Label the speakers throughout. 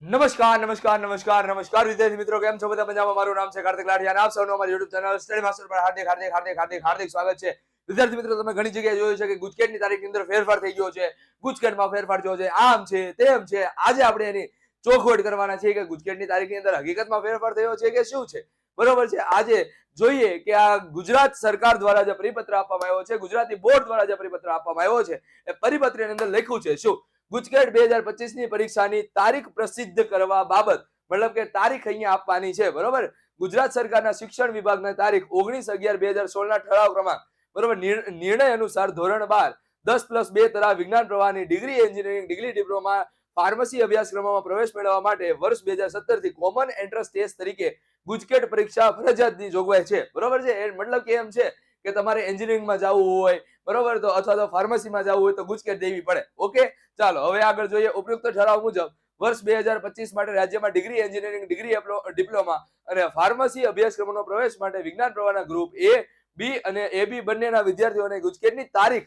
Speaker 1: નમસ્કાર નમસ્કાર નમસ્કાર નમસ્કાર વિદ્યાર્થી મિત્રો, કેમ છો? બધા મજામાં? મારું નામ છે કાર્તિક લાઠી અને આપ સૌનું અમારી YouTube ચેનલ સ્ટડી માસ્ટર પર હાર્દિક હાર્દિક હાર્દિક હાર્દિક હાર્દિક સ્વાગત છે. વિદ્યાર્થી મિત્રો, તમે ઘણી જગ્યાએ જોયું છે કે ગુજકેટની તારીખની અંદર ફેરફાર થઈ ગયો છે. ગુજકેટમાં ફેરફાર થયો છે, આમ છે તેમ છે. આજે આપણે એની ચોખવટ કરવાના છે કે ગુજકેટની તારીખની અંદર હકીકતમાં ફેરફાર થયો છે કે શું છે. બરોબર છે. આજે જોઈએ કે આ ગુજરાત સરકાર દ્વારા જે પરિપત્ર આપવામાં આવ્યો છે, ગુજરાતી બોર્ડ દ્વારા જે પરિપત્ર આપવામાં આવ્યો છે, એ પરિપત્રની અંદર લખ્યું છે શું? ગુજકેટ 2025 ની પરીક્ષાની તારીખ પ્રસિદ્ધ કરવા બાબત, મતલબ કે તારીખ અહીંયા આપવાની છે. બરોબર. ગુજરાત સરકારના શિક્ષણ વિભાગના તારીખ 19/11/2016 ના ઠરાવ ક્રમાંક, બરોબર, નિર્ણય અનુસાર ધોરણ 12 10+2 તરા વિજ્ઞાન પ્રવાહની degree engineering degree diploma pharmacy અભ્યાસક્રમોમાં પ્રવેશ મેળવવા માટે વર્ષ 2017 થી કોમન એન્ટ્રન્સ ટેસ્ટ તરીકે ગુજકેટ પરીક્ષા ફરજિયાતની જોગવાઈ છે. બરોબર છે. એ મતલબ કે એમ છે કે તમારે એન્જિનિયરિંગમાં જવું હોય, બરોબર, તો અથવા તો ફાર્મસીમાં જવું હોય તો ગુજકેટ દેવી પડે. ઓકે, ચાલો હવે આગળ જોઈએ. ઉપયુક્ત ઠરાવ મુજબ વર્ષ 2025 માટે રાજ્યમાં ડિગ્રી એન્જિનિયરિંગ ડિગ્રી ડિપ્લોમા અને ફાર્મસી અભ્યાસક્રમોનો પ્રવેશ માટે વિજ્ઞાન પ્રવાહના ગ્રુપ એ, બી અને એબી બંનેના વિદ્યાર્થીઓને ગુજકેટની તારીખ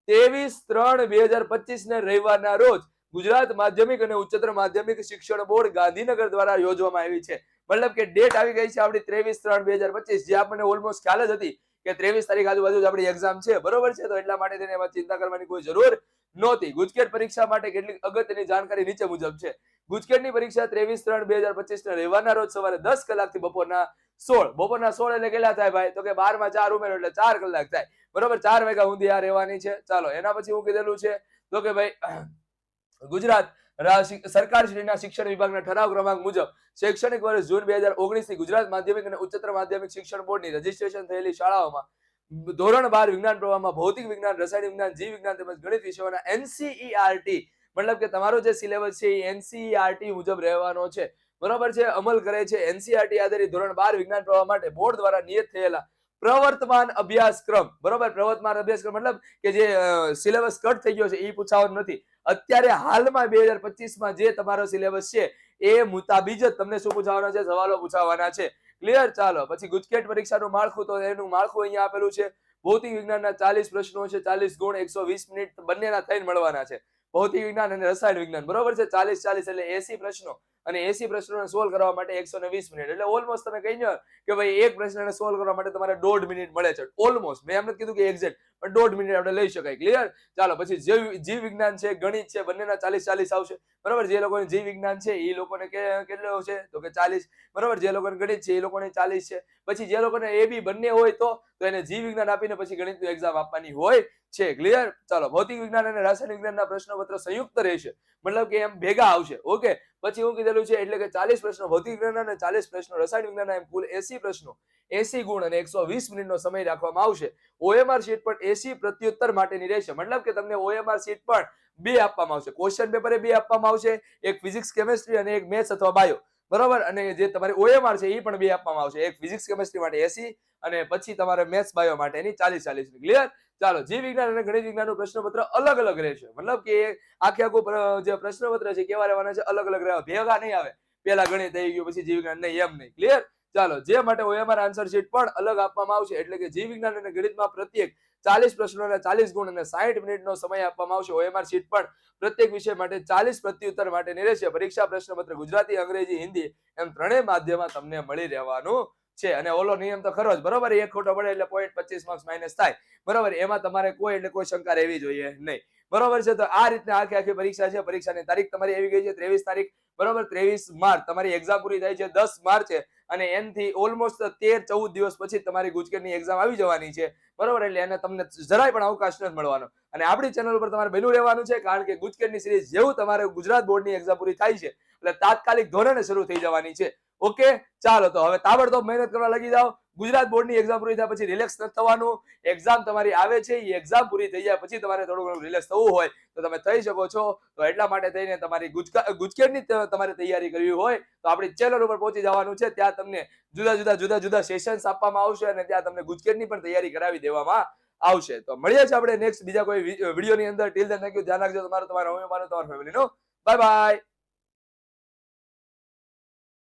Speaker 1: 23/3/2025 ને રવિવારના રોજ ગુજરાત માધ્યમિક અને ઉચ્ચતર માધ્યમિક શિક્ષણ બોર્ડ ગાંધીનગર દ્વારા યોજવામાં આવી છે. મતલબ કે ડેટ આવી ગઈ છે આપણી 23/3/2025, જે આપણને ઓલમોસ્ટ ખ્યાલ જ હતી કે 23 તારીખ આજુબાજુ જ આપણી એક્ઝામ છે. બરોબર છે. તો એટલા માટે તેને એમાં ચિંતા કરવાની કોઈ જરૂર નહોતી. ગુજકેટ પરીક્ષા માટે કેટલીક અગત્યની જાણકારી નીચે મુજબ છે. ગુજકેટની પરીક્ષા 23/3/2025 ને રવિવારના રોજ સવારે 10 કલાકથી બપોરના 16 એટલે કેટલા થાય ભાઈ? તો કે 12 માં 4 ઉમેરો એટલે 4 કલાક થાય. બરોબર. 4 વાગ્યા સુધી આ રહેવાની છે. ચાલો એના પછી હું કીધેલું છે તો કે ભાઈ ગુજરાત સરકારશ્રીના શિક્ષણ વિભાગના ઠરાવ ક્રમાંક મુજબ શૈક્ષણિક વર્ષ જૂન 2019 થી ગુજરાત માધ્યમિક અને ઉચ્ચતર માધ્યમિક શિક્ષણ બોર્ડની રજીસ્ટ્રેશન થયેલી શાળાઓમાં ધોરણ 12 વિજ્ઞાન પ્રવાહમાં ભૌતિક વિજ્ઞાન, રસાયણ વિજ્ઞાન, જીવ વિજ્ઞાન તેમજ ગણિત વિષયોના એનસીઈઆરટી, મતલબ કે તમારો જે સિલેબસ છે એ એનસીઈઆરટી મુજબ રહેવાનો છે. બરોબર છે. અમલ કરે છે. એનસીઈઆરટી આધારિત ધોરણ 12 વિજ્ઞાન પ્રવાહ માટે બોર્ડ દ્વારા નિયત થયેલા પ્રવર્તમાન અભ્યાસક્રમ, બરોબર, પ્રવર્તમાન અભ્યાસક્રમ મતલબ કે જે સિલેબસ કટ થઈ ગયો છે એ પૂછાવાનો નથી. અત્યારે હાલમાં 2025 માં જે તમારો સિલેબસ છે એ મુતાબિક જ તમને શું પૂછાવાના છે? સવાલો પૂછાવાના છે. ક્લિયર? ચાલો પછી ગુજકેટ પરીક્ષાનું માળખું, તો એનું માળખું અહીંયા આપેલું છે. ભૌતિક વિજ્ઞાનના 40 પ્રશ્નો છે, 40 ગુણ, 120 મિનિટ બંનેના થઈને મળવાના છે. ભૌતિક વિજ્ઞાન અને રસાયણ વિજ્ઞાન, બરોબર છે. 40 એટલે 80 પ્રશ્નો, અને 80 પ્રશ્નોને સોલ્વ કરવા માટે 120 મિનિટ. એટલે ઓલમોસ્ટ તમે કહી દો કે ભાઈ એક પ્રશ્નને સોલ્વ કરવા માટે તમારે 1.5 મિનિટ મળે છે. ઓલમોસ્ટ, મેં એમ નથી કીધું કે એક્ઝેક્ટ, પણ 1.5 મિનિટ આપણે લઈ શકાય. ક્લિયર? ચાલો પછી જીવ વિજ્ઞાન છે, ગણિત છે, બંનેના 40 આવશે. બરોબર. જે લોકોને જીવ વિજ્ઞાન છે એ લોકોને કેટલો છે? તો કે 40. બરોબર. જે લોકોને ગણિત છે એ લોકોને 40 છે. પછી જે લોકોને એ બી બંને હોય તો એને જીવ વિજ્ઞાન આપીને પછી ગણિતની એક્ઝામ આપવાની હોય છે. ક્લિયર? ચાલો ભૌતિક વિજ્ઞાન અને રાસાયણિક વિજ્ઞાનના પ્રશ્નપત્ર સંયુક્ત રહેશે, મતલબ કે એમ ભેગા આવશે. ઓકે. પછી હું કીધેલું છે એટલે કે 40 પ્રશ્નો ભૌતિક વિજ્ઞાનના અને 40 પ્રશ્નો રસાયણ વિજ્ઞાનના, એમ કુલ 80 પ્રશ્નો, 80 ગુણ અને 120 મિનિટનો સમય રાખવામાં આવશે. ઓએમઆર શીટ પણ 80 પ્રત્યુત્તર માટેની રહેશે. મતલબ કે તમને ઓએમઆર શીટ પણ 2 આપવામાં આવશે. ક્વેશ્ચન પેપર 2 આપવામાં આવશે, એક ફિઝિક્સ કેમેસ્ટ્રી અને એક મેથ્સ અથવા બાયો. બરોબર. અને જે તમારી ઓએમઆર છે એ પણ 2 આપવામાં આવશે, એક ફિઝિક્સ કેમેસ્ટ્રી માટે 80 અને પછી તમારે મેથ્સ બાયો માટેની 40. ક્લિયર? ચાલો જીવ વિજ્ઞાન અને ગણિત વિજ્ઞાનનું પ્રશ્નપત્ર અલગ અલગ રહેશે. મતલબ કે આખે આખું જે પ્રશ્નપત્ર છે કેવા રહેવાના છે? અલગ અલગ રહેવા, ભેગા નહીં આવે. પેલા ગણિત આવી ગયું પછી જીવ વિજ્ઞાન, નહીં, એમ નહીં. ક્લિયર? ચાલો જે માટે ઓએમઆર આન્સર શીટ પણ અલગ આપવામાં આવશે. એટલે કે જીવ વિજ્ઞાન અને ગણિતમાં પ્રત્યેક 40 પ્રશ્નોના 40 ગુણ અને 60 મિનિટનો સમય આપવામાં આવશે. ઓએમઆર શીટ પણ પ્રત્યેક વિષય માટે 40 પ્રત્યુત્તર માટેની રહેશે. પરીક્ષા પ્રશ્નપત્ર ગુજરાતી, અંગ્રેજી, હિન્દી એમ ત્રણેય માધ્યમમાં તમને મળી રહેવાનું છે. અને ઓલો નિયમ તો ખરો જ. બરોબર. એક ખોટો પડે એટલે 0.25 માર્ક્સ માઇનસ થાય. બરોબર. એમાં તમારે કોઈ શંકા રહેવી જોઈએ નહીં. બરોબર છે. તો આ રીતના આખી પરીક્ષા છે. પરીક્ષાની તારીખ તમારી આવી ગઈ છે 23 તારીખ. બરોબર. 23 માર્ચ તમારી એક્ઝામ પૂરી થાય છે 10 માર્ચે, અને એનથી ઓલમોસ્ટ 13-14 દિવસ પછી તમારી ગુજકેટની એક્ઝામ આવી જવાની છે. બરોબર. એટલે એને તમને જરાય પણ અવકાશ નથી મળવાનો. અને આપણી ચેનલ ઉપર તમારે બન્યું રહેવાનું છે, કારણ કે ગુજકેટની સિરીઝ જેવું તમારે ગુજરાત બોર્ડની એક્ઝામ પૂરી થાય છે એટલે તાત્કાલિક ધોરણે શરૂ થઈ જવાની છે. ઓકે. ચાલો તો હવે તાબડતોબ મહેનત કરવા લાગી જાઓ. ગુજરાત બોર્ડની એક્ઝામ પૂરી થાય પછી રિલેક્સ નથી થવાનું. એક્ઝામ તમારી આવે છે, એ એક્ઝામ પૂરી થઈ જાય પછી તમારે થોડું ઘણું રિલેક્સ થવું હોય તો તમે થઈ શકો છો. તો એટલા માટે થઈને તમારી ગુજકેટની તમારે તૈયારી કરવી હોય તો આપણી ચેનલ ઉપર પહોંચી જવાનું છે. ત્યાં તમને જુદા જુદા સેશન્સ આપવામાં આવશે અને ત્યાં તમને ગુજકેટની પણ તૈયારી કરાવી દેવામાં આવશે. તો મળીએ છીએ આપણે નેક્સ્ટ બીજા કોઈ વિડીયોની અંદર. Till then thank you. ધ્યાન રાખજો તમારો, તમારા ફેમિલીનો. Bye bye.